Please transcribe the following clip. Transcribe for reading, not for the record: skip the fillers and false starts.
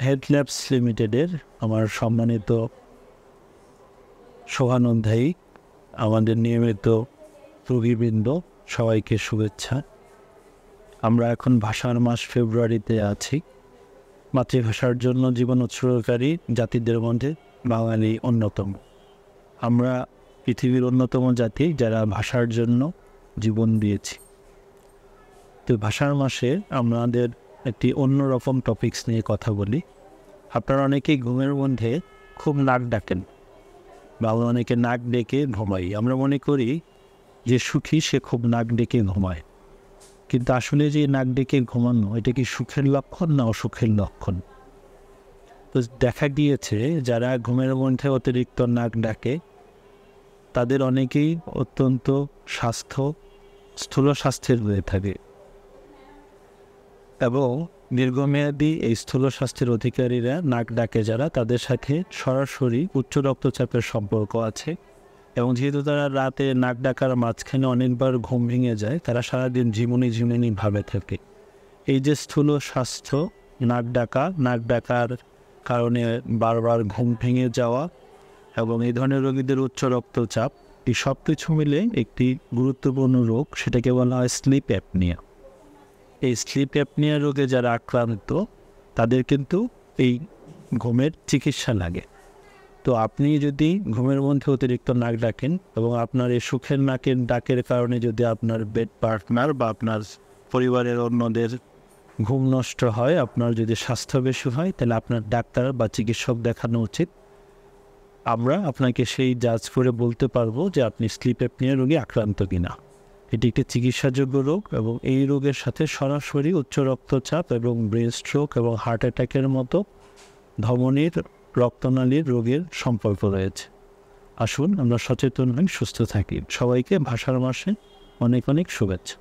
Health labs লিমিটেডের আমার সম্মানিত শুভানুধ্যায়ী, আমাদের নিয়মিত রোগীবৃন্দ, সবাইকে শুভেচ্ছা। আমরা এখন ভাষার মাস ফেব্রুয়ারিতে আছি। মাতৃভাষার জন্য জীবন উৎসর্গকারী জাতিদের মধ্যে বাঙালি অন্যতম। আমরা পৃথিবীর অন্যতম জাতি যারা ভাষার জন্য জীবন দিয়েছি। তো ভাষার মাসে আমাদের একটি অন্যরকম টপিকস নিয়ে কথা বলি। আপনারা অনেকেই ঘুমের মধ্যে খুব নাক ডাকেন বা অনেকে নাক ডেকে ঘুমাই। আমরা মনে করি যে সুখী সে খুব নাক ডেকে ঘুমায়, কিন্তু আসলে যে নাক ডেকে ঘুমানো এটা কি সুখের লক্ষণ না অসুখের লক্ষণ? তো দেখা গিয়েছে যারা ঘুমের মধ্যে অতিরিক্ত নাক ডাকে তাদের অনেকেই অত্যন্ত স্থূল স্বাস্থ্যের হয়ে থাকে, এবং দীর্ঘমেয়াদী এই স্থূল স্বাস্থ্যের অধিকারীরা নাক ডাকে যারা, তাদের সাথে সরাসরি উচ্চ রক্তচাপের সম্পর্ক আছে। এবং যেহেতু তারা রাতে নাক ডাকার মাঝখানে অনেকবার ঘুম ভেঙে যায়, তারা সারাদিন ঝিমুনি ভাবে থাকে। এই যে স্থূল স্বাস্থ্য, নাক ডাকার কারণে বারবার ঘুম ভেঙে যাওয়া এবং এই ধরনের রোগীদের উচ্চ রক্তচাপ, এই সব কিছু মিলে একটি গুরুত্বপূর্ণ রোগ, সেটাকে বলা হয় স্লিপ অ্যাপনিয়া। এই স্লিপ অ্যাপনিয়া রোগে যারা আক্রান্ত তাদের কিন্তু এই ঘুমের চিকিৎসা লাগে। তো আপনি যদি ঘুমের মধ্যে অতিরিক্ত নাক ডাকেন এবং আপনার এই সুখের নাকের ডাকের কারণে যদি আপনার বেড পার্টনার বা আপনার পরিবারের অন্যদের ঘুম নষ্ট হয়, আপনার যদি স্বাস্থ্য বেশি হয়, তাহলে আপনার ডাক্তার বা চিকিৎসক দেখানো উচিত। আমরা আপনাকে সেই জাজ করে বলতে পারবো যে আপনি স্লিপ অ্যাপনিয়া রোগে আক্রান্ত কিনা। এটি একটি চিকিৎসাযোগ্য রোগ এবং এই রোগের সাথে সরাসরি উচ্চ রক্তচাপ এবং ব্রেন স্ট্রোক এবং হার্ট অ্যাটাকের মতো ধমনীর রক্তনালীর রোগের সম্পর্ক রয়েছে। আসুন আমরা সচেতন হই, সুস্থ থাকি। সবাইকে ভাষার মাসে অনেক অনেক শুভেচ্ছা।